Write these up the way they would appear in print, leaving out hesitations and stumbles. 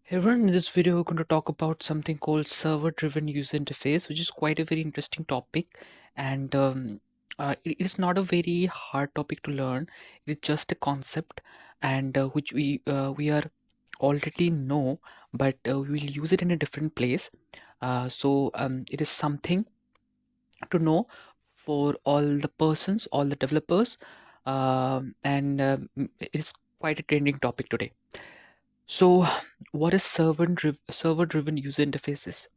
Hey everyone, in this video, we're going to talk about something called server-driven user interface, which is quite a very interesting topic. And it is not a very hard topic to learn. It's just a concept, and which we are already know, but we will use it in a different place. So it is something to know for all the persons, all the developers, and it is quite a trending topic today. So, what is server-driven user interface is?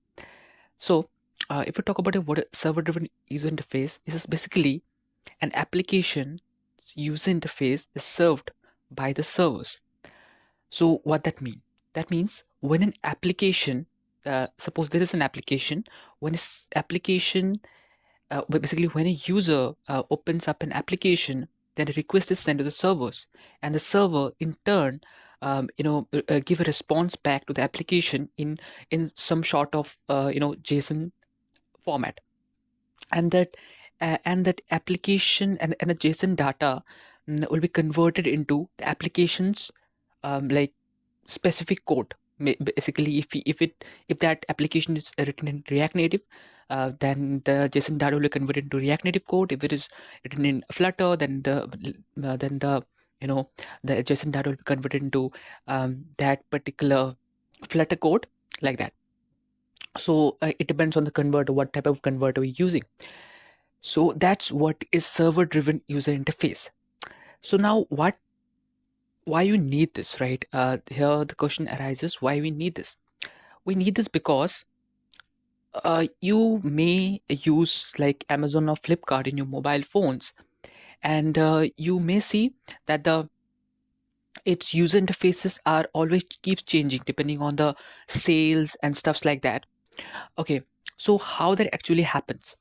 So, if we talk about what a server-driven user interface is basically an application user interface is served by the servers. So, what that mean? That means when an application, suppose there is an application, when this application basically when a user opens up an application, then a request is sent to the servers, and the server in turn give a response back to the application in some sort of JSON format. And that application and the JSON data will be converted into the application's like specific code. Basically, if that application is written in React Native, then the JSON data will be converted into React Native code. If it is written in Flutter, then the JSON data will be converted into that particular Flutter code, like that. So it depends on the converter, what type of converter we're using. So that's what is server-driven user interface. So now why you need this, right? Here the question arises, why we need this? We need this because you may use like Amazon or Flipkart in your mobile phones, and you may see that the its user interfaces are always keeps changing depending on the sales and stuffs like that. Okay, so how that actually happens?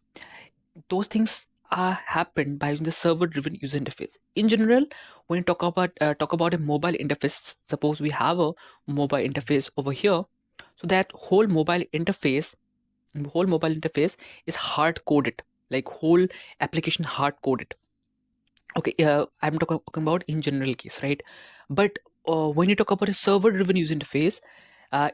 Those things are happen by using the server-driven user interface. In general, when you talk about a mobile interface, suppose we have a mobile interface over here, so that whole mobile interface is hard coded, like whole application hard coded. Okay, I'm talking about in general case, right? But when you talk about a server-driven user interface, uh,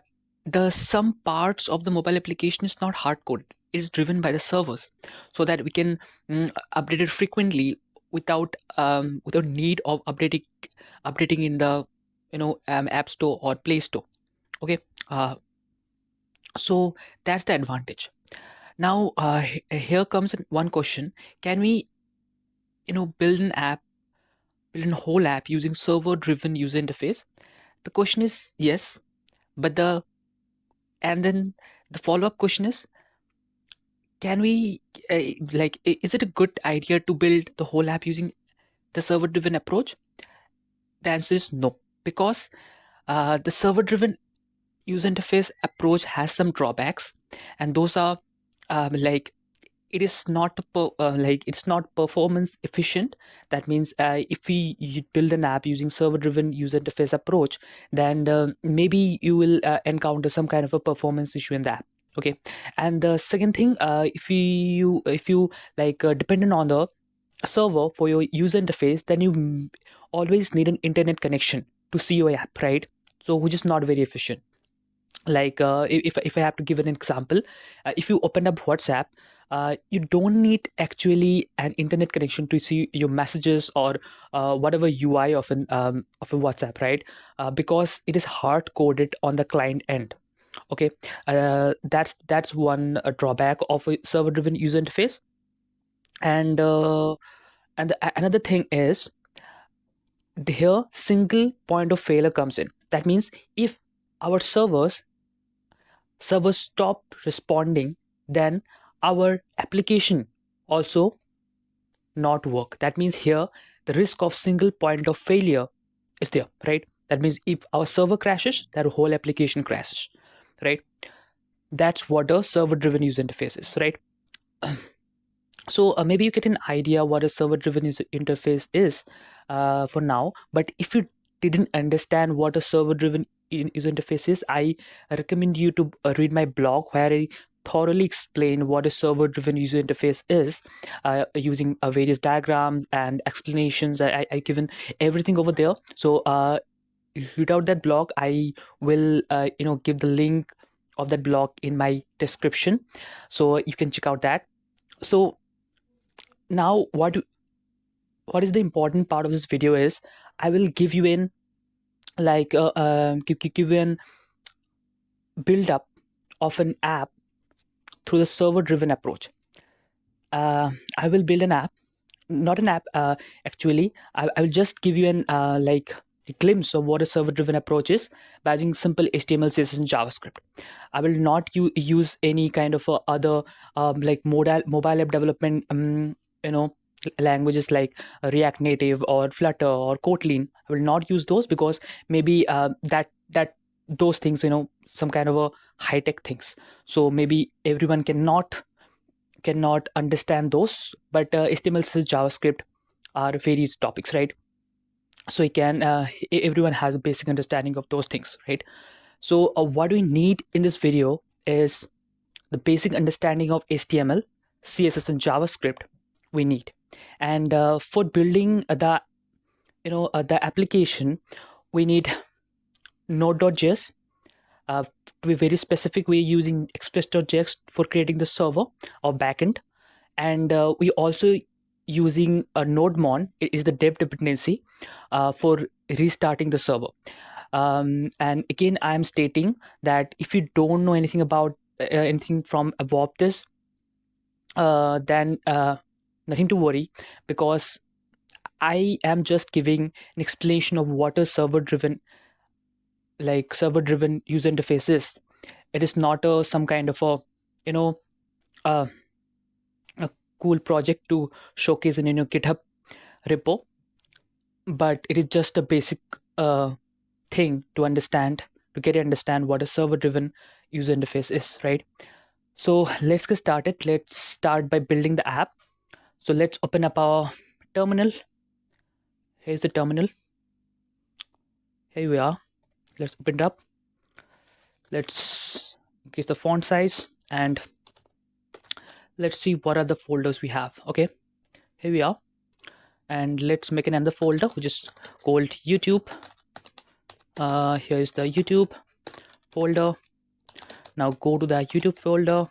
the some parts of the mobile application is not hard coded. It is driven by the servers, so that we can update it frequently without need of updating in the App Store or Play Store. Okay, so that's the advantage. Now, here comes one question: can we build an app, build a whole app using server-driven user interface? The question is yes, but then the follow-up question is, can we is it a good idea to build the whole app using the server driven approach? The answer is no, because the server driven user interface approach has some drawbacks, and those are like it is not it's not performance efficient. That means if you build an app using server driven user interface approach, then maybe you will encounter some kind of a performance issue in the app. Okay, and the second thing, if you dependent on the server for your user interface, then you always need an internet connection to see your app, right? So which is not very efficient. Like if I have to give an example, if you open up WhatsApp, you don't need actually an internet connection to see your messages or whatever UI of a WhatsApp, right? Because it is hard coded on the client end. Okay, that's one drawback of a server driven user interface. And another thing is, here single point of failure comes in. That means if our servers stop responding, then our application also not work. That means here the risk of single point of failure is there, right? That means if our server crashes, that whole application crashes, right? That's what a server driven user interface is, right? So maybe you get an idea what a server driven user interface is for now. But if you didn't understand what a server driven user interface is, I recommend you to read my blog, where I thoroughly explain what a server driven user interface is, using various diagrams and explanations. I given everything over there. So read out that blog, I will give the link of that blog in my description, so you can check out that. So now what is the important part of this video is I will give you in give you an build up of an app through the server driven approach. I will build an app, not an app. Actually, I will just give you an a glimpse of what a server-driven approach is by using simple HTML, CSS, and JavaScript. I will not use any kind of other like mobile app development, languages like React Native or Flutter or Kotlin. I will not use those because maybe that those things, some kind of a high tech things. So maybe everyone cannot understand those, but HTML, CSS, JavaScript are various topics, right? So you can everyone has a basic understanding of those things, right? So what we need in this video is the basic understanding of HTML, CSS, and JavaScript we need. And for building the application, we need node.js. To be very specific, we're using express.js for creating the server or backend, and we also using a nodemon. It is the dev dependency for restarting the server. And again, I am stating that if you don't know anything about anything from above this, then nothing to worry, because I am just giving an explanation of what a server driven user interface is. It is not some kind of a uh, a cool project to showcase in your GitHub repo, but it is just a basic thing to understand what a server driven user interface is, right? So let's get started. Let's start by building the app. So let's open up our terminal. Here's the terminal. Here we are. Let's open it up. Let's increase the font size and let's see what are the folders we have. Okay, here we are, and let's make another folder which is called YouTube. Here is the YouTube folder. Now go to the YouTube folder.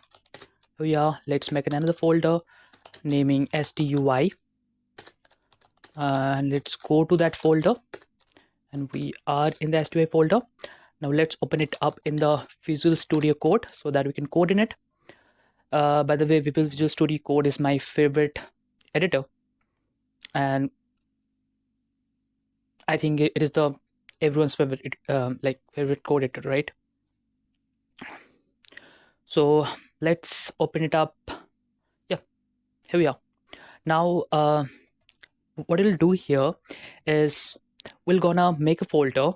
Here we are. Let's make another folder naming SDUI, and let's go to that folder, and we are in the SDUI folder. Now let's open it up in the Visual Studio Code so that we can code in it. By the way, Visual Studio Code is my favorite editor, and I think it is the everyone's favorite favorite code editor, right? So let's open it up. Yeah, here we are. Now what we'll do here is we're gonna make a folder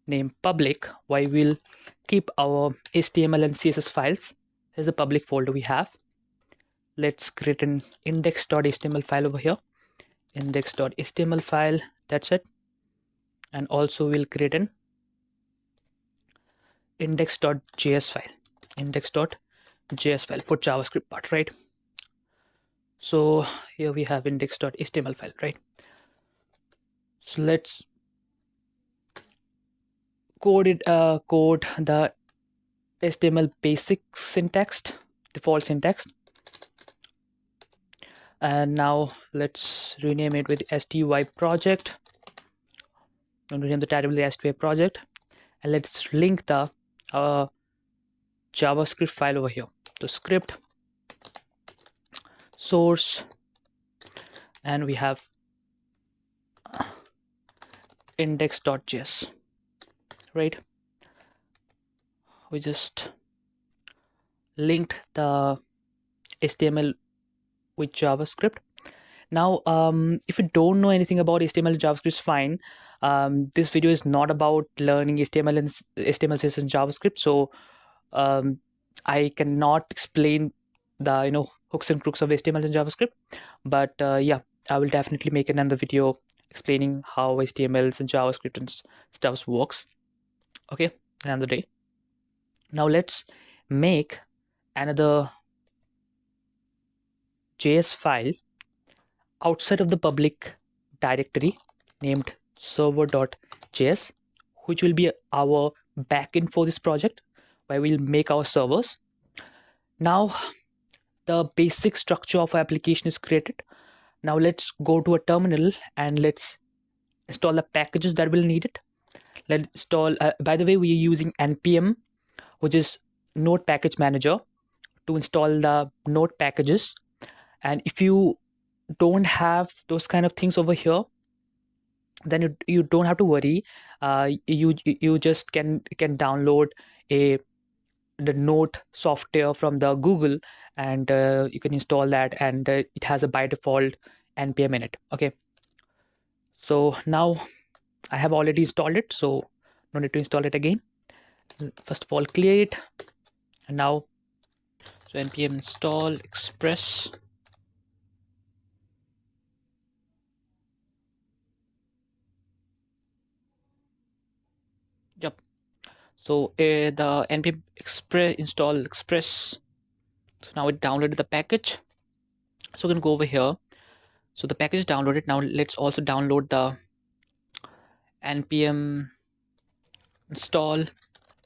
named public, where we'll keep our HTML and CSS files. Here's the public folder we have. Let's create an index.html file over here. Index.html file, that's it. And also we'll create an index.js file. Index.js file for JavaScript part, right? So here we have index.html file, right? So let's code the HTML basic syntax, default syntax. And now let's rename it with SDUI project, and rename the title with the SDUI project, and let's link the JavaScript file over here. So script source, and we have index.js, right? We just linked the HTML with JavaScript. Now if you don't know anything about HTML and JavaScript, it's fine. This video is not about learning HTML, CSS, and JavaScript, so I cannot explain the hooks and crooks of HTML and JavaScript, but yeah, I will definitely make another video explaining how HTMLs and JavaScript and stuff works. Okay, another day. Now let's make another JS file outside of the public directory named server.js. server.js, which will be our backend for this project, where we'll make our servers. Now, the basic structure of our application is created. Now let's go to a terminal and let's install the packages that we'll need it. Let's install, by the way, we are using npm, which is Node Package Manager, to install the Node packages. And if you don't have those kind of things over here, then you don't have to worry. You just can download the Node software from the Google, and you can install that, and it has a by default npm in it. Okay, so now I have already installed it, so no need to install it again. First of all, clear it, and now so npm install express. Yep. So the npm express install express. So now it downloaded the package. So we're gonna go over here. So the package is downloaded. Now let's also download the npm install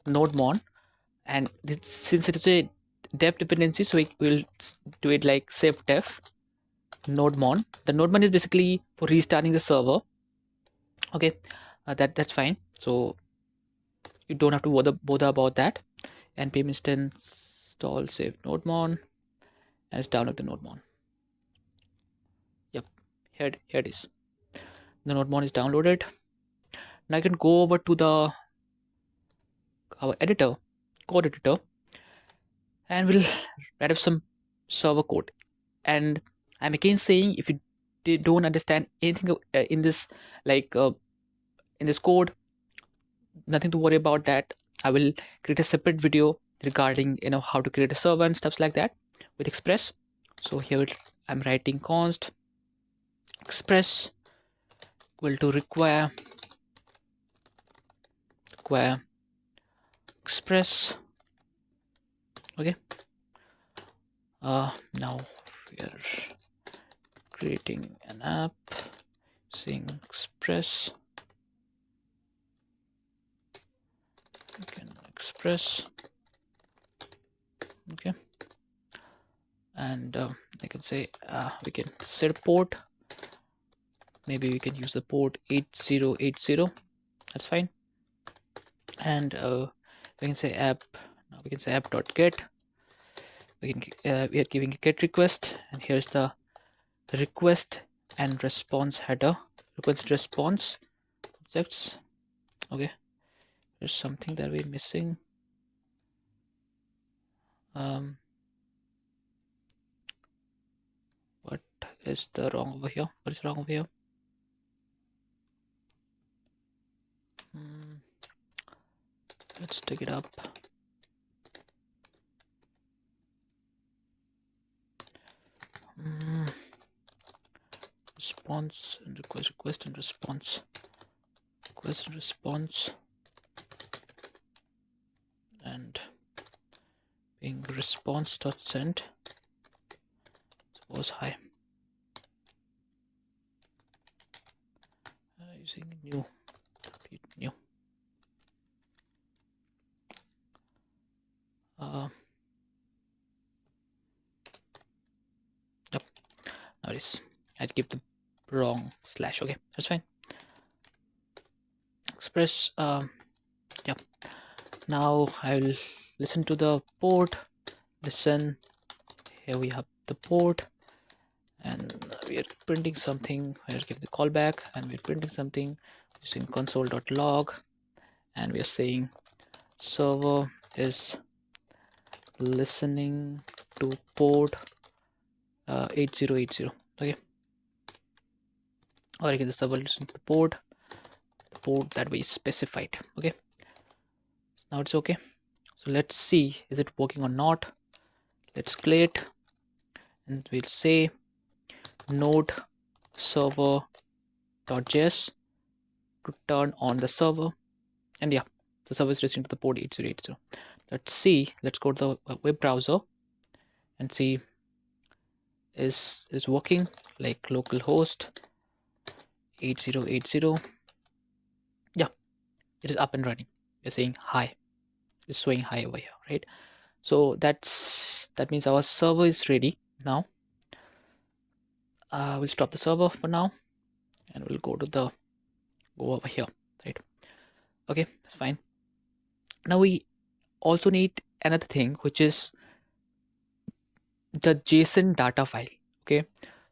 nodemon. And since it is a dev dependency, so we will do it like save dev nodemon. The nodemon is basically for restarting the server. Okay, that's fine. So you don't have to bother about that. npm install save nodemon, and it's download the nodemon. Yep, here it is. The nodemon is downloaded. Now I can go over to our editor, code editor, and we'll write up some server code. And I'm again saying, if you don't understand anything in this, in this code, nothing to worry about that. I will create a separate video regarding how to create a server and stuff like that with Express. So here I'm writing const express equal to require express. Okay. Now we are creating an app saying express. We can express. Okay. And I can say we can set a port. Maybe we can use the port 8080. That's fine. And we can say app. Now we can say app.get. We are giving a get request, and here's the request and response header. Request response objects. Okay, there's something that we're missing. What is the wrong over here? What is wrong over here? Let's take it up. Response and request and response. Request and response. And being response.send. Suppose hi. Using new. Yep. Now it is. I'd give the wrong slash. Okay, that's fine. Express. Yeah. Now I will listen to the port. Listen. Here we have the port, and we are printing something. We are giving the callback, and we're printing something using console.log, and we are saying server is listening to port 8080. Okay, or again the server listen to the port that we specified. Okay, now it's okay. So let's see, is it working or not? Let's clear it, and we'll say node server.js to turn on the server, and yeah, the server is listening to the port 8080. Let's see. Let's go to the web browser and see is working, like localhost 8080. Yeah, it is up and running. We're saying hi. It's showing hi over here, right? So that means our server is ready now. We'll stop the server for now, and we'll go over here, right? Okay, fine. Now we also need another thing, which is the JSON data file. Okay,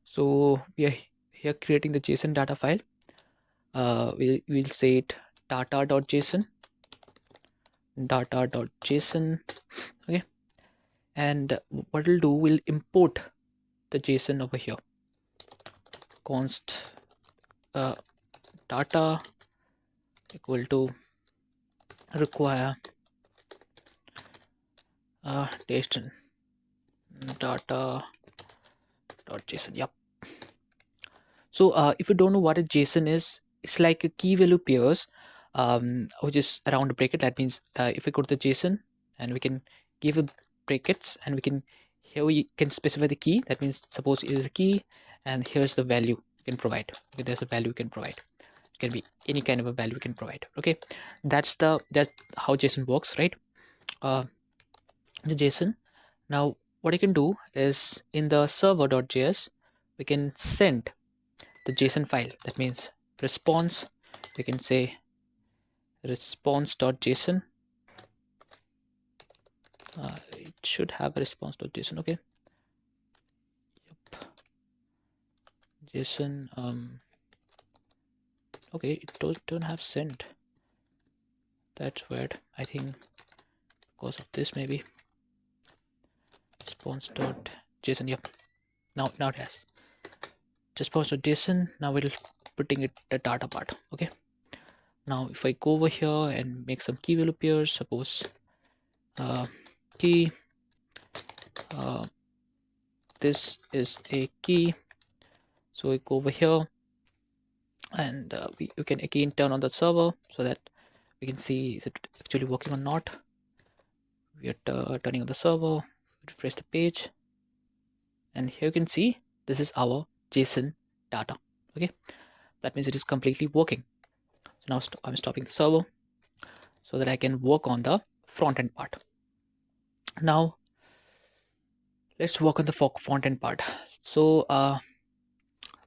so we are here creating the JSON data file. We'll say it data.json, data.json. Okay, and what we'll do, we'll import the JSON over here. Const data equal to require JSON data.json. Yep. So if you don't know what a JSON is, it's like a key value pairs, which is around a bracket. That means if we go to the JSON and we can give a brackets, and we can here we can specify the key. That means suppose it is a key, and here's the value you can provide. Okay, there's a value you can provide. It can be any kind of a value you can provide. Okay, that's how JSON works, right? The JSON. Now what you can do is in the server.js we can send the JSON file. That means response, we can say response.json. It should have a response.json. Okay, yep. JSON. Okay, it don't have send. That's weird. I think because of this, maybe response.json. Yep, now it has response.json. Now we'll putting it the data part. Okay, now if I go over here and make some key value pairs, suppose key, this is a key, so we go over here, and we can again turn on the server so that we can see is it actually working or not. We are turning on the server, refresh the page, and here you can see this is our JSON data. Okay, that means it is completely working. So now I'm stopping the server so that I can work on the front end part. Now let's work on the front end part. So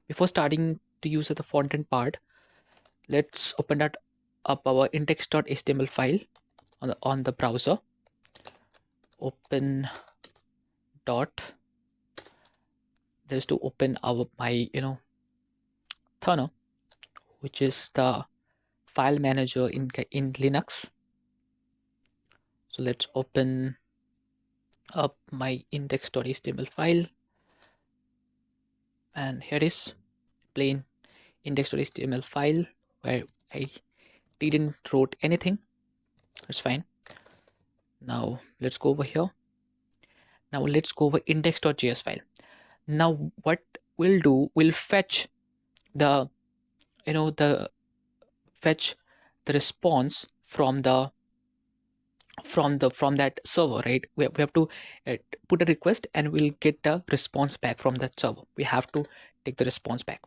before starting to use the front end part, let's open that up our index.html file on the browser. Open dot, there's to open my Thurner, which is the file manager in Linux. So let's open up my index.html file, and here is plain index.html file where I didn't wrote anything. That's fine. Now let's go over here. Now let's go over index.js file. Now what we'll do, we'll fetch the fetch the response from that server, right? We have to put a request, and we'll get the response back from that server. We have to take the response back.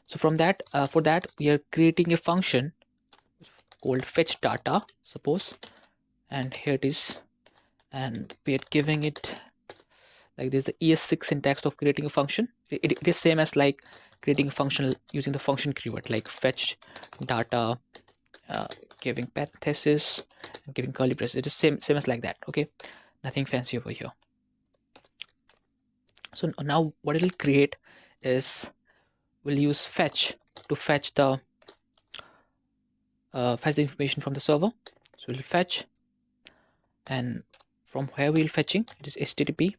So from that, for that we are creating a function called fetch data, suppose, and here it is, and we are giving it like this, the ES6 syntax of creating a function. It is same as like creating a function using the function keyword, like fetch data, giving parenthesis, and giving curly braces. It is same as like that. Okay, nothing fancy over here. So now what it will create is we'll use fetch to fetch the information from the server. So we'll fetch, and from where we'll fetching, it is http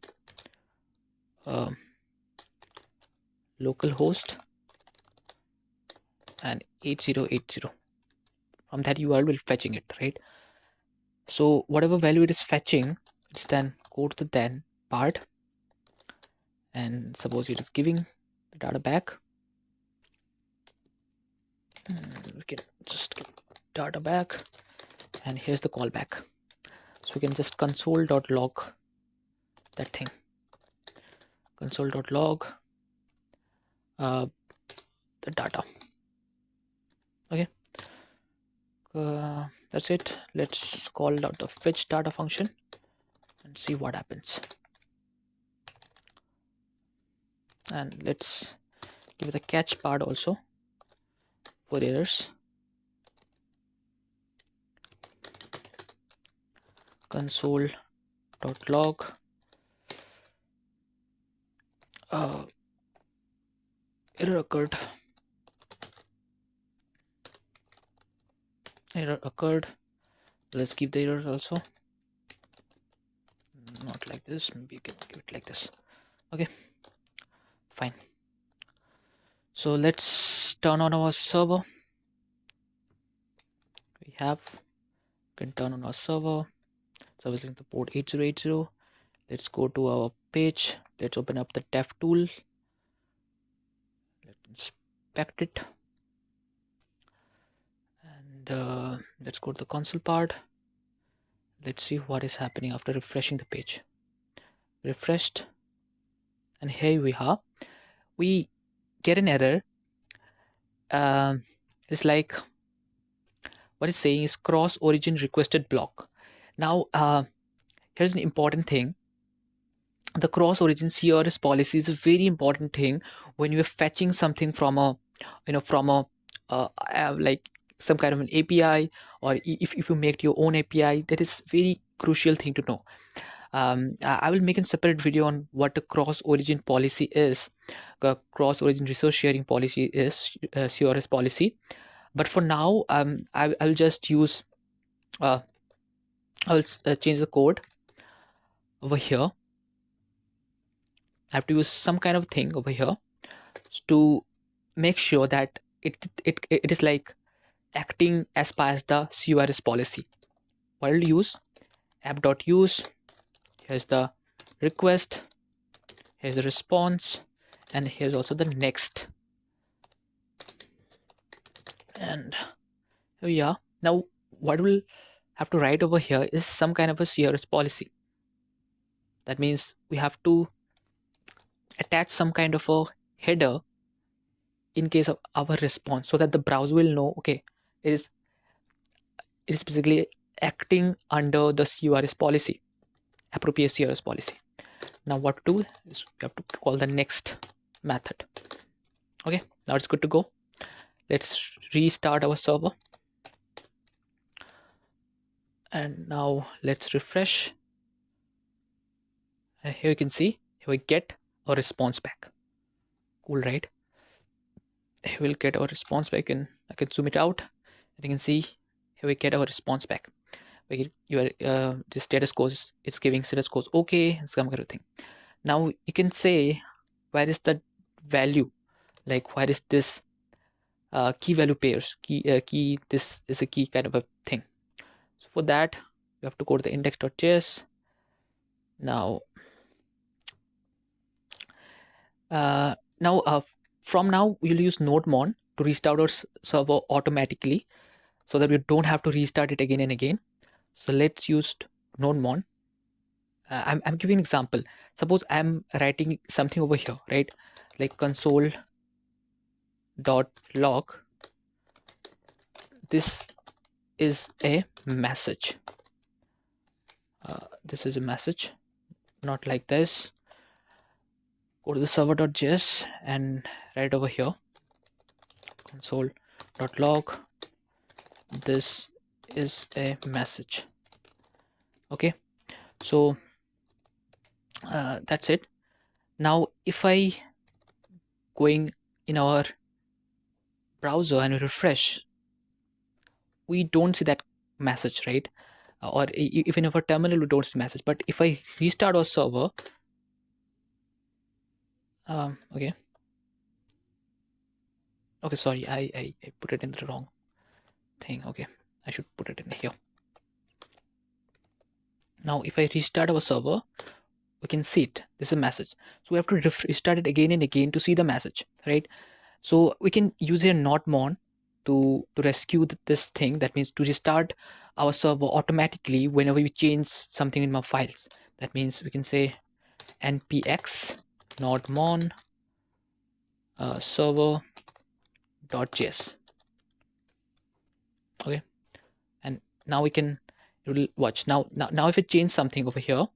localhost and 8080. From that URL we'll fetching it, right? So whatever value it is fetching, it's then go to the then part, and suppose it is giving the data back. We can just give data back, and here's the callback. So we can just console.log that thing, console.log the data. Okay, That's it. Let's call out the fetch data function and see what happens. And let's give it the catch part also for errors. Console.log error occurred. Let's give the errors also, not like this, maybe you can give it like this. Okay, fine. So let's turn on our server. We can turn on our server. So we're the port 8080. Let's go to our page. Let's open up the dev tool. Let's inspect it. And let's go to the console part. Let's see what is happening after refreshing the page. Refreshed, and here we are. We get an error. It's like what it's saying is cross origin requested block. Now here's an important thing. The cross origin CRS policy is a very important thing when you're fetching something from a like some kind of an API, or if you make your own API. That is very crucial thing to know. I will make a separate video on what a cross origin policy is. Cross origin resource sharing policy is CRS policy. But for now, I'll just use I'll change the code over here. I have to use some kind of thing over here to make sure that it is like acting as per as the CRS policy. What I'll use app.use. Here's the request, here's the response, and here's also the next. And here we are. Now what we'll have to write over here is some kind of a CRS policy. That means we have to attach some kind of a header in case of our response, so that the browser will know, okay, it is basically acting under the CRS policy, appropriate CRS policy. Now what to do is we have to call the next method. Okay, now it's good to go. Let's restart our server, and now let's refresh, and here you can see, here we get a response back. Cool, right? Here we'll get our response back, and I can zoom it out, and you can see here we get our response back. The status goes, it's giving status goes okay, some kind of thing. Now you can say, where is the value, like where is this key value pairs, key, this is a key kind of a thing. So for that you have to go to the index.js. Now from now we'll use nodemon to restart our server automatically, so that we don't have to restart it again and again. So let's use nodemon. I'm giving an example. Suppose I'm writing something over here, right? Like console.log. This is a message. This is a message, not like this. Go to the server.js and write over here console.log. This is a message. Okay, so that's it. Now if I going in our browser and we refresh, we don't see that message, right? Or even in our terminal we don't see message. But if I restart our server, okay, sorry, I put it in the wrong thing. Okay, I should put it in here. Now if I restart our server, we can see it. This is a message. So we have to restart it again and again to see the message, right? So we can use here nodemon to rescue this thing. That means to restart our server automatically whenever we change something in my files. That means we can say npx nodemon server.js. Okay, and now we can, it will watch now if it change something over here,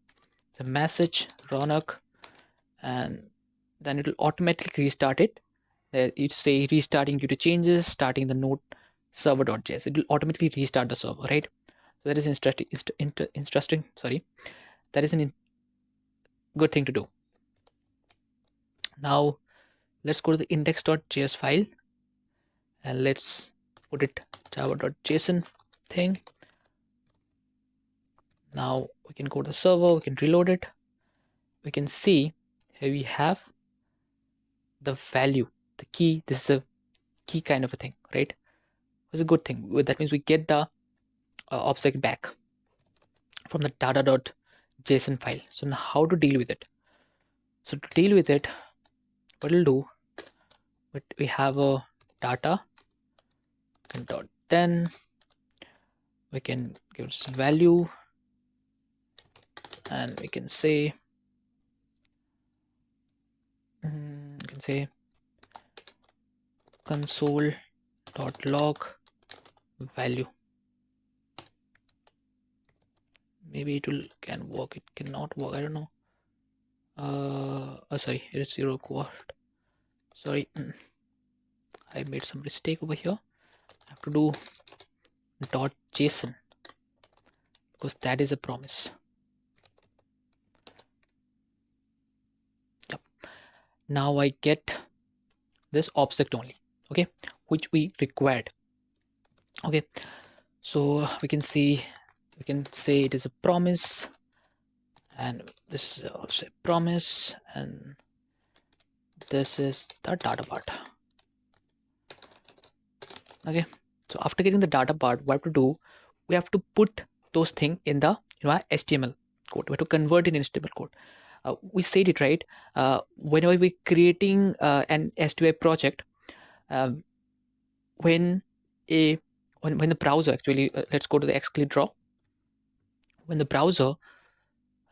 the message Ronak, and then it will automatically restart it. It say restarting due to changes, starting the node server.js. It will automatically restart the server, right? So that is interesting. Sorry, that is good thing to do. Now let's go to the index.js file and let's put it java.json thing. Now we can go to the server, we can reload it. We can see here we have the value, the key. This is a key kind of a thing, right? It's a good thing. That means we get the object back from the data.json file. So now how to deal with it? So to deal with it, what we'll do, but we have a data dot then we can give it some value and we can say console.log value. Maybe it will can work, it cannot work, I don't know. Oh sorry, it is 0 quart. Sorry, I made some mistake over here. I have to do .json because that is a promise. Yep. Now I get this object only, okay, which we required. Okay, so we can see, we can say it is a promise, and this is also a promise, and this is the data part. Okay, so after getting the data part, what we have to do, we have to put those things in the HTML code. We have to convert it in HTML code. We said it right. Whenever we're creating an SDUI project, when the browser actually, let's go to the XCLI draw. When the browser,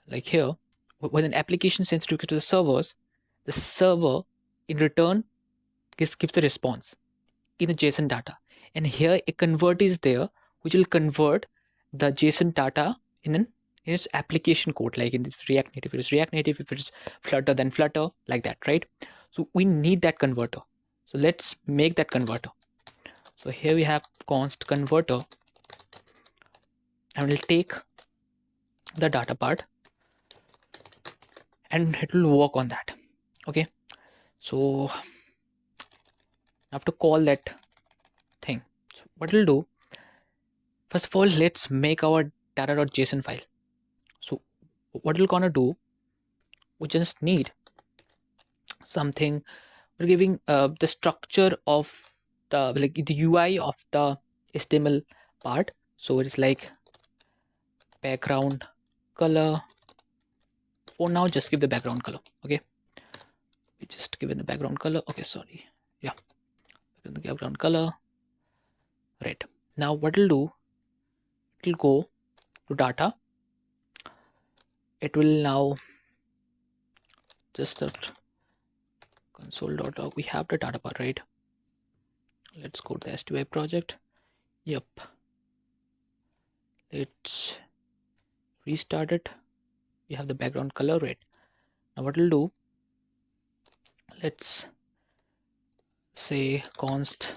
like here, when an application sends request to the servers, the server in return gives the response in the JSON data, and here a convert is there which will convert the JSON data in its application code, like in this React Native. If it is React Native, if it is Flutter, then Flutter, like that, right? So we need that converter. So let's make that converter. So here we have const converter, and we'll take the data part and it will work on that. Okay, so I have to call that thing. So what we'll do, first of all, let's make our data.json file. So what we're gonna do, we just need something. We're giving the structure of the UI of the HTML part. So it is like background color. For now, just give the background color. Okay, we just give it the background color. Okay, sorry, yeah, the background color red. Now what it'll do, it will go to data. It will now just console.log. We have the data part, right? Let's go to the SDUI project. Yep, let's restart it. We have the background color red. Now what we'll do, let's say const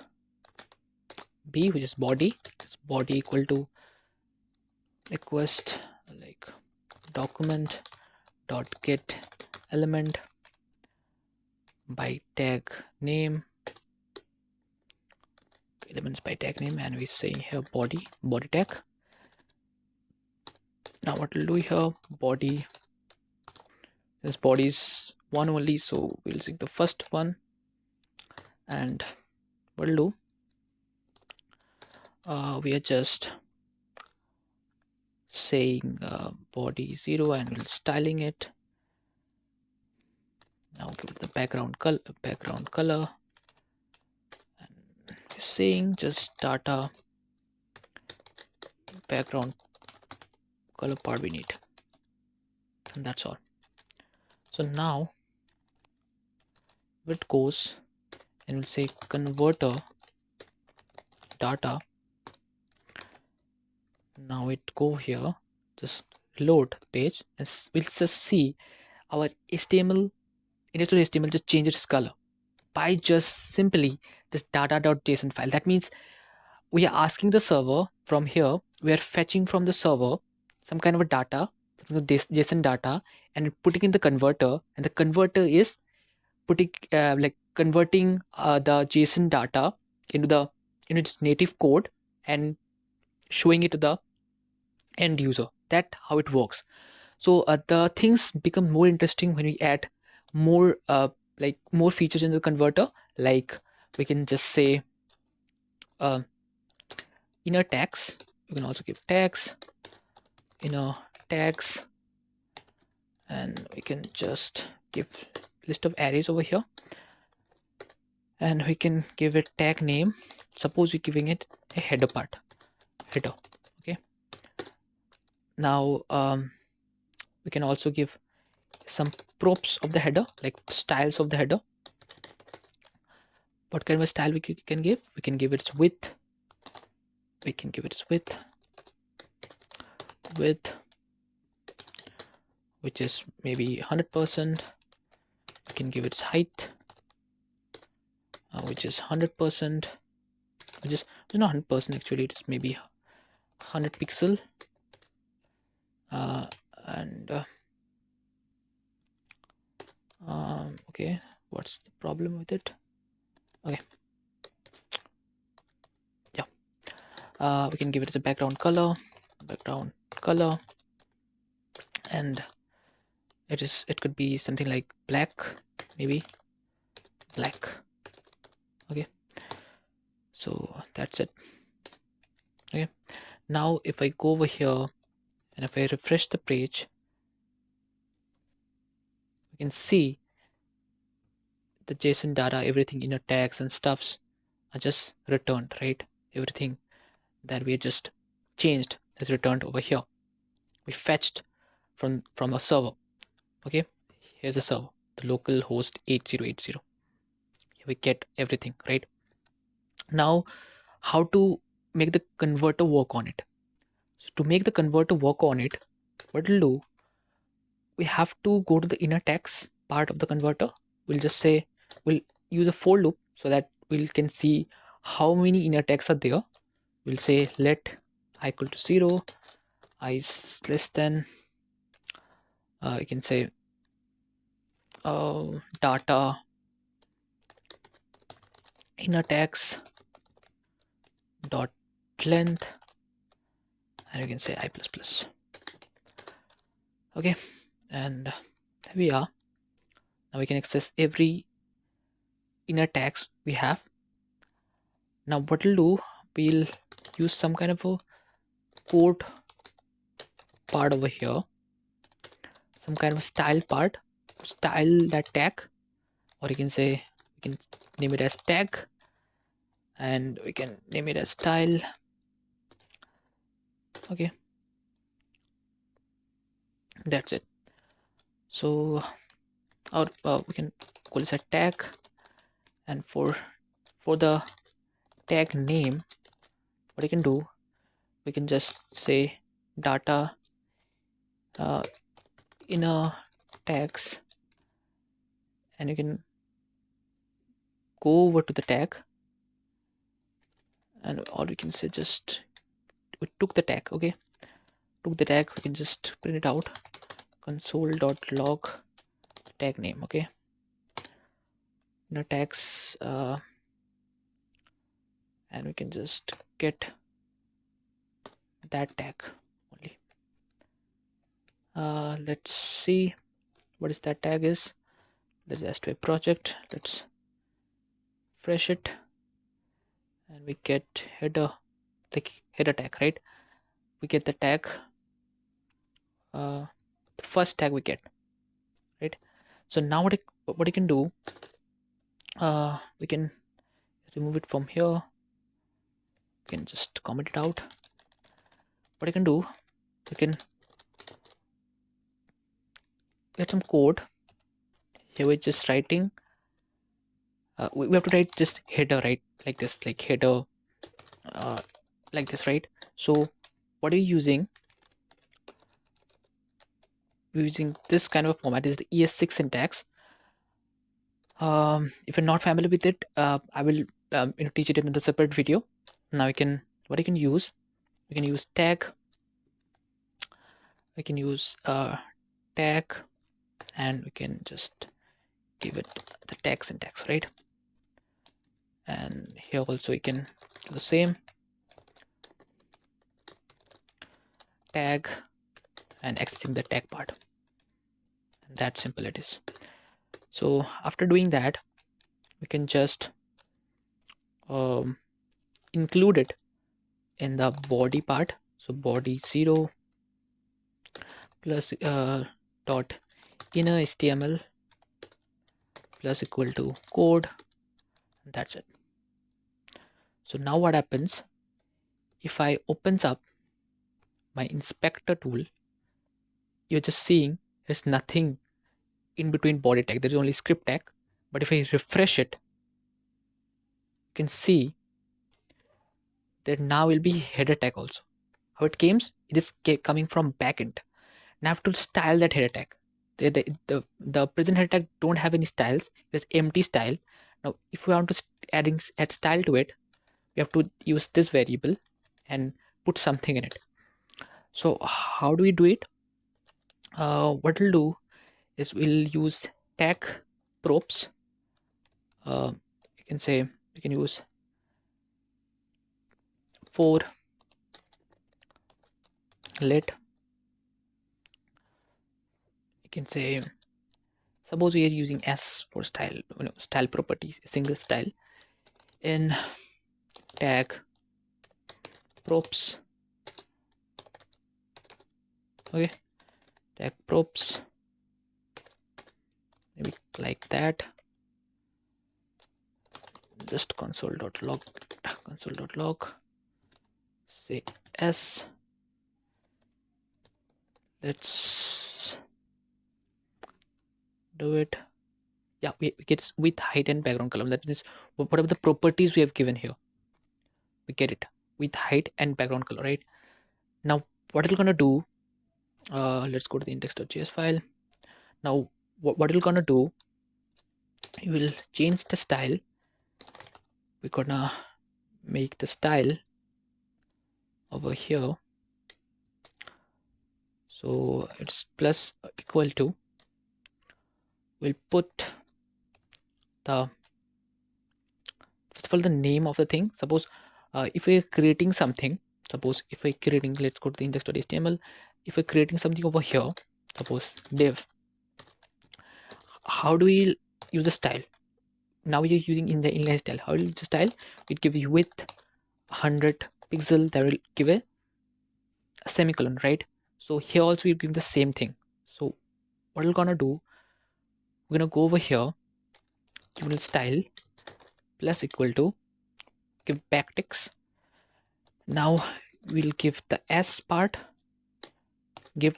b, which is body. It's body equal to request like document dot get element by tag name, elements by tag name, and we're saying here body tag. Now what we'll do here, body, this body is one only, so we'll take the first one, and what we'll do, we are just saying body 0 and we'll styling it. Now give it the background color, and we're saying just data background color part we need, and that's all. So now it goes and we'll say converter data Now it go here, just load the page, and we'll just see our HTML, initial HTML just changes its color by just simply this data.json file. That means we are asking the server from here, we are fetching from the server some kind of a data, some kind of JSON data, and putting in the converter, and the converter is putting like converting the JSON data into the its native code and showing it to the end user. That how it works. So the things become more interesting when we add more more features in the converter. Like we can just say uh, inner tags. We can also give tags, inner tags, and we can just give list of arrays over here, and we can give it tag name. Suppose we're giving it a header part, header. Okay. Now we can also give some props of the header, like styles of the header. What kind of a style we can give? We can give its width. We can give its width, which is maybe 100%. We can give its height, which is 100%, which is not 100% actually. It's maybe 100 pixel, and okay, what's the problem with it? Okay, yeah, we can give it as a background color, and it could be something like black, maybe black. Okay, so that's it. Okay, now if I go over here and if I refresh the page, we can see the JSON data, everything, inner tags and stuffs are just returned, right? Everything that we just changed is returned over here. We fetched from a server. Okay, here's the server, the local host 8080. Here we get everything, right? Now how to make the converter work on it? So to make the converter work on it, what we'll do, we have to go to the inner tags part of the converter. We'll just say we'll use a for loop so that we can see how many inner tags are there. We'll say let I equal to 0, I is less than, you can say data inner tags dot length, and you can say I plus plus. Okay, and here we are. Now we can access every inner tags we have. Now what we'll do, we'll use some kind of a code part over here, some kind of a style part, style that tag, or you can say we can name it as tag, and we can name it as style. Okay, that's it. So or we can call this a tag, and for the tag name, what you can do, we can just say data inner tags, and you can go over to the tag, and or we can say just we took the tag. Okay, took the tag, we can just print it out, console.log tag name. Okay, inner tags, and we can just get that tag only. Let's see what is that tag is. There's SDUI project. Let's fresh it, and we get header, like header tag, right? We get the tag, the first tag we get, right? So now what you can do, we can remove it from here. We can just comment it out. What you can do, we can get some code. Here we're just writing, we have to write just header, right? Like this, like header, like this, right? So what we're using this kind of a format is the ES6 syntax. If you're not familiar with it, I will teach it in the separate video. Now what you can use, we can use tag, we can use tag, and we can just give it the tag syntax, right? And here also you can do the same tag and accessing the tag part, and that simple it is. So after doing that, we can just include it in the body part. So body 0 plus dot inner HTML plus equal to code, and that's it. So now what happens, if I opens up my inspector tool, you're just seeing there's nothing in between body tag, there's only script tag. But if I refresh it, you can see that now will be header tag also. How it came, it is coming from backend. Now I have to style that header tag. The present header tag don't have any styles, it's empty style. Now if we want to add style to it, we have to use this variable and put something in it. So how do we do it? What we'll do is we'll use tag props. You can say we can use for let, you can say, suppose we are using S for style, style properties, single style, in tag props. Okay, tag props, maybe like that. Just console.log say S. Let's do it. Yeah, we get with height and background color. That means whatever the properties we have given here, we get it with height and background color, right? Now what it's gonna do, let's go to the index.js file. Now what it's gonna do, we will change the style. We're gonna make the style over here, so it's plus equal to, we'll put the, first of all, the name of the thing. Suppose if we're creating something, let's go to the index.html. If we're creating something over here, suppose div, how do we use the style? Now we are using in the inline style. How will you use the style? It give you width 100 pixel, that will give a semicolon, right? So here also we're giving the same thing. So what we're gonna do, we're gonna go over here, give it style plus equal to, give backticks. Now we'll give the S part, give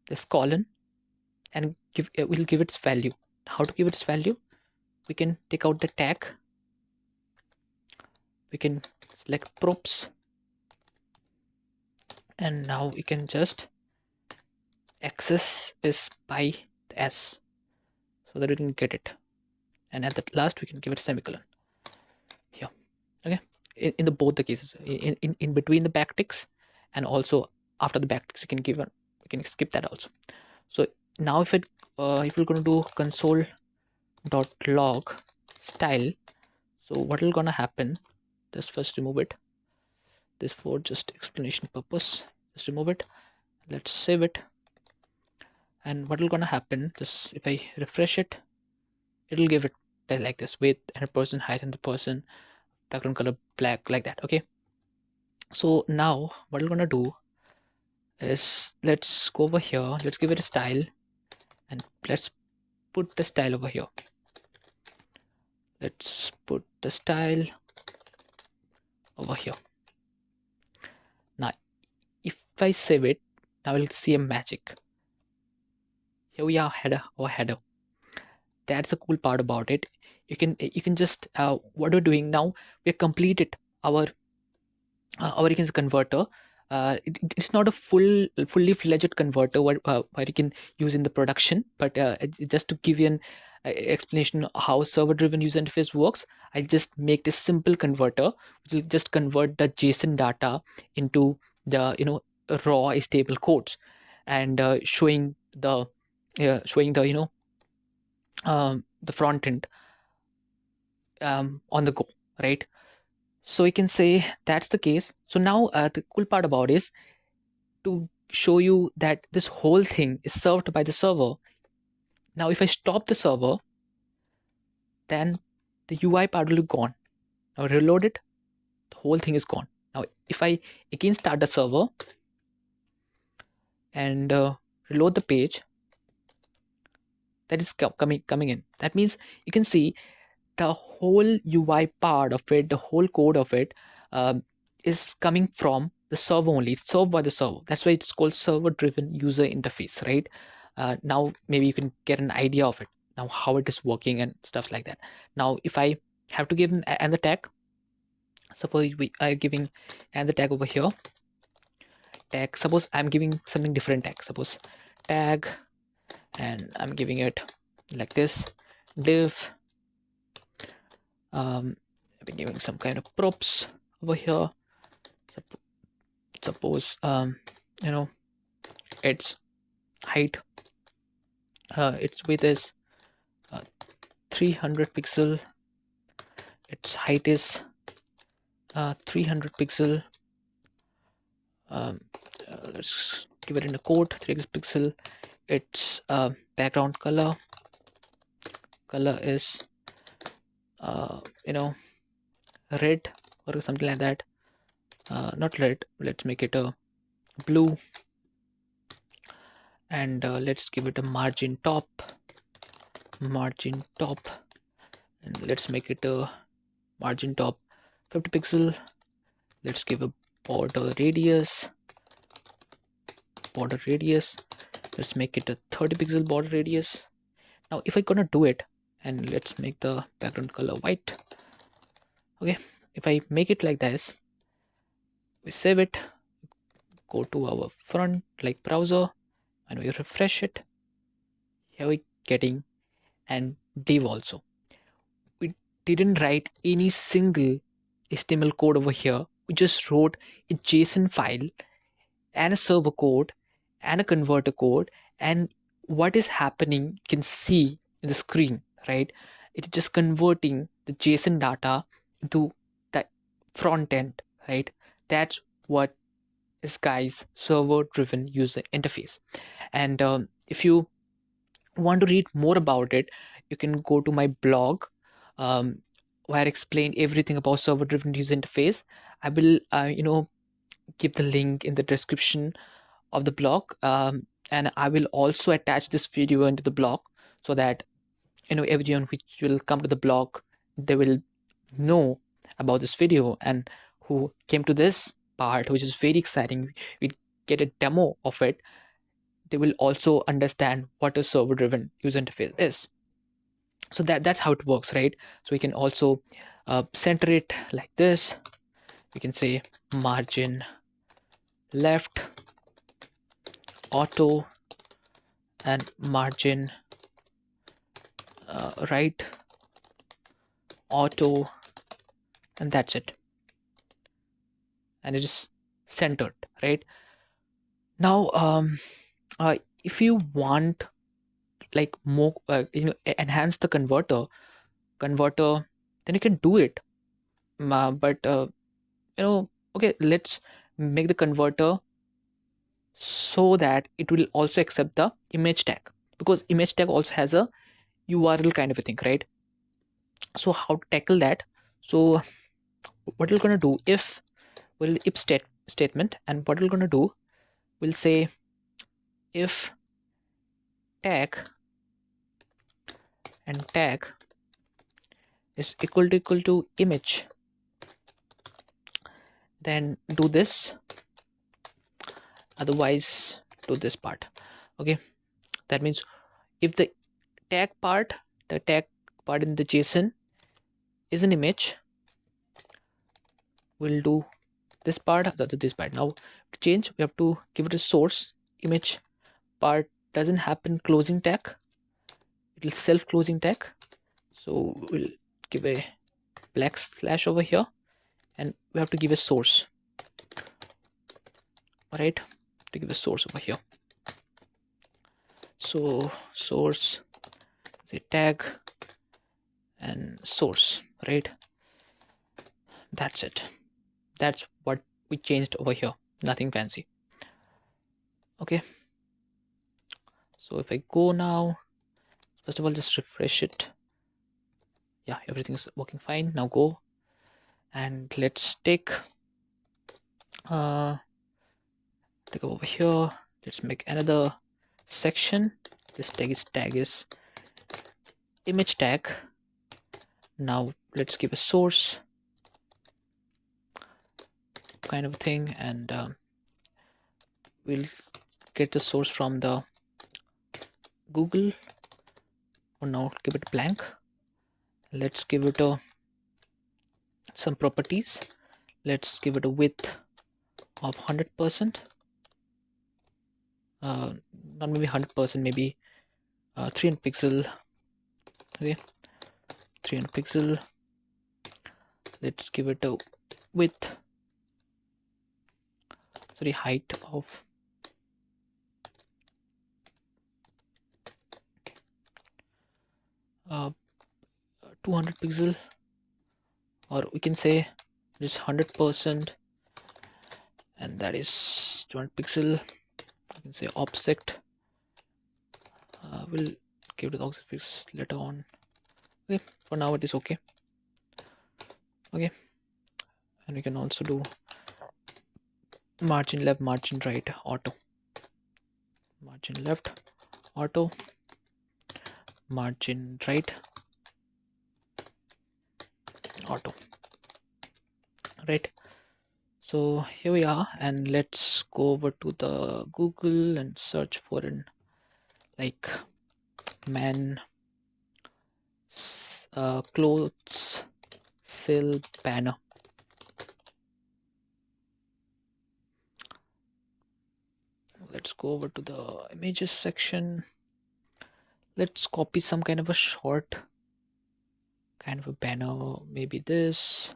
this colon, and we'll give its value. How to give its value? We can take out the tag, we can select props, and now we can just access is by the S, so that we can get it, and at the last we can give it semicolon here. Okay, in the both the cases, in between the backticks and also after the backticks, you can give one, we can skip that also. So now if we're going to do console.log style, so what will gonna happen, just first remove it, this for just explanation purpose, just remove it, let's save it. And what will gonna happen, just if I refresh it, it'll give it like this, width and person, height and the person, background color black, like that. Okay, so now what we're gonna do is, let's go over here, let's give it a style, and let's put the style over here. Let's put the style over here. Now if I save it, now we'll see a magic. Here we are, header. That's the cool part about it. You can just what we're doing now, we have completed our you can say converter. it's not a fully fledged converter where you can use in the production, but just to give you an explanation how server driven user interface works, I'll just make this simple converter which will just convert the JSON data into the raw stable codes, and showing the the front end on the go, right? So we can say that's the case. So now the cool part about is to show you that this whole thing is served by the server. Now if I stop the server, then the UI part will be gone. Now reload it, the whole thing is gone. Now if I again start the server and reload the page, that is coming in. That means you can see the whole UI part of it, the whole code of it is coming from the server only. It's served by the server. That's why it's called server-driven user interface, right? Now maybe you can get an idea of it, now how it is working and stuff like that. Now if I have to give an the tag, suppose we are giving and the tag over here, tag, suppose I'm giving something different tag, suppose tag, and I'm giving it like this, div. I've been giving some kind of props over here. Suppose its height, its width is 300 pixel, its height is 300 pixel. Let's give it in a code, 300 pixel. Its background color is red or something like that. Not red, let's make it a blue, and let's give it a margin top, and let's make it a margin top 50 pixel. Let's give a border radius, let's make it a 30 pixel border radius. Now if I gonna do it, and let's make the background color white. Okay, if I make it like this, we save it, go to our front like browser, and we refresh it. Here we getting and div also. We didn't write any single HTML code over here. We just wrote a JSON file and a server code and a converter code, and what is happening you can see in the screen, right? It's just converting the JSON data into the front end, right? That's what is, guys, server driven user interface. And if you want to read more about it, you can go to my blog, where I explain everything about server driven user interface. I will give the link in the description of the blog, and I will also attach this video into the blog, so that everyone which will come to the blog, they will know about this video, and who came to this part, which is very exciting, we get a demo of it, they will also understand what a server driven user interface is. So that's how it works, right? So we can also center it like this. We can say margin left auto and margin right auto, and that's it, and it is centered, right? Now if you want like more enhance the converter, then you can do it. But okay, let's make the converter so that it will also accept the image tag, because image tag also has a URL kind of a thing, right? So how to tackle that? So what we're gonna do, if statement, and what we're gonna do, we'll say if tag and tag is equal to image, then do this, otherwise do this part. Okay, that means if the tag part in the JSON is an image, we'll do this part, this part. Now to change, we have to give it a source. Image part doesn't happen closing tag, it will self closing tag. So we'll give a black slash over here, and we have to give a source. All right, to give a source over here. So source is a tag and source, right? That's it. That's what we changed over here. Nothing fancy. Okay. So if I go now, first of all, just refresh it. Yeah, everything's working fine. Now go and let's take over here. Let's make another section. This tag is image tag. Now let's give a source kind of thing, and we'll get the source from the Google. For now, give it blank. Let's give it some properties. Let's give it a width of 100%. Not maybe 100%, maybe 300 pixel. Okay, 300 pixel. Let's give it a width, sorry, height of 200 pixel, or we can say just 100%, and that is 200 pixel. You can say offset. We'll give it the offset fix later on. Okay, for now it is okay. Okay, and we can also do margin left, margin right, auto. Margin left, auto. Margin right, auto. Right. So here we are, and let's go over to the Google and search for an like man clothes sale banner. Let's go over to the images section. Let's copy some kind of a short kind of a banner, maybe this.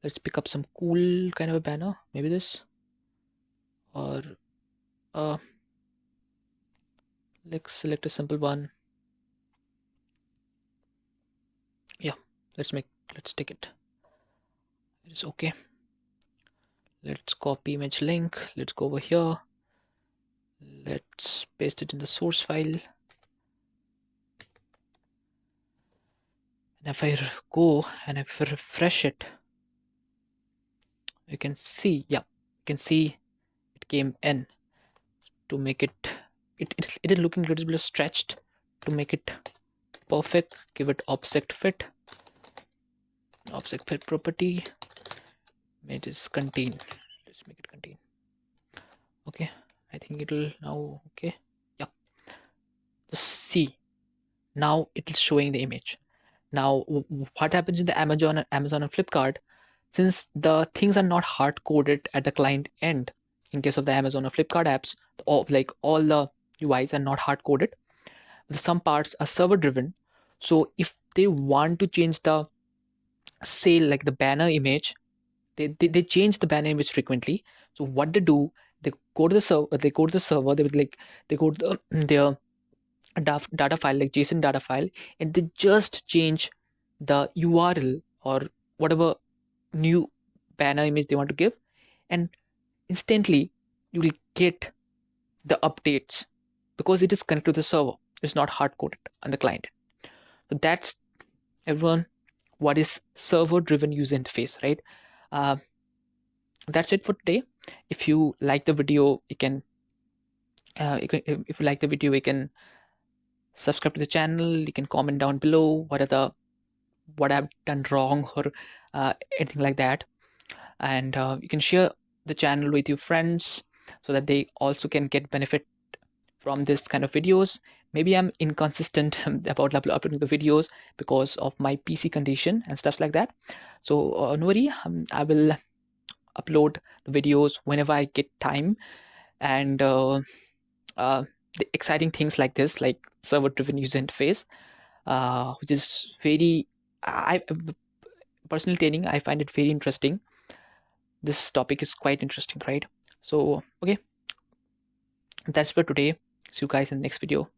Let's pick up some cool kind of a banner, maybe this, or let's select a simple one. Yeah, let's take it. It's okay. Let's copy image link. Let's go over here. Let's paste it in the source file. And if I go and if I refresh it, you can see, yeah, you can see it came in. To make it is looking a little bit stretched. To make it perfect, give it offset fit property. It is contain. Let's make it contain. Okay, I think it'll now okay. Yeah, just see, now it is showing the image. Now what happens in the Amazon and Flipkart, since the things are not hard coded at the client end, in case of the Amazon or Flipkart apps, all the UIs are not hard coded. Some parts are server driven. So if they want to change the sale, like the banner image, they change the banner image frequently. So what they do, they go to the server, they go to their data file, like JSON data file, and they just change the URL or whatever new banner image they want to give, and instantly you will get the updates because it is connected to the server. It's not hard coded on the client. So that's, everyone, what is server driven user interface, right? That's it for today. If you like the video, you can if you like the video, you can subscribe to the channel. You can comment down below what I've done wrong or anything like that, and you can share the channel with your friends so that they also can get benefit from this kind of videos. Maybe I'm inconsistent about uploading the videos because of my PC condition and stuff like that. So no worry, I will upload the videos whenever I get time, and uh, the exciting things like this, like server-driven user interface, which is very, I personally telling, I find it very interesting. This topic is quite interesting, right? So okay, that's for today. See you guys in the next video.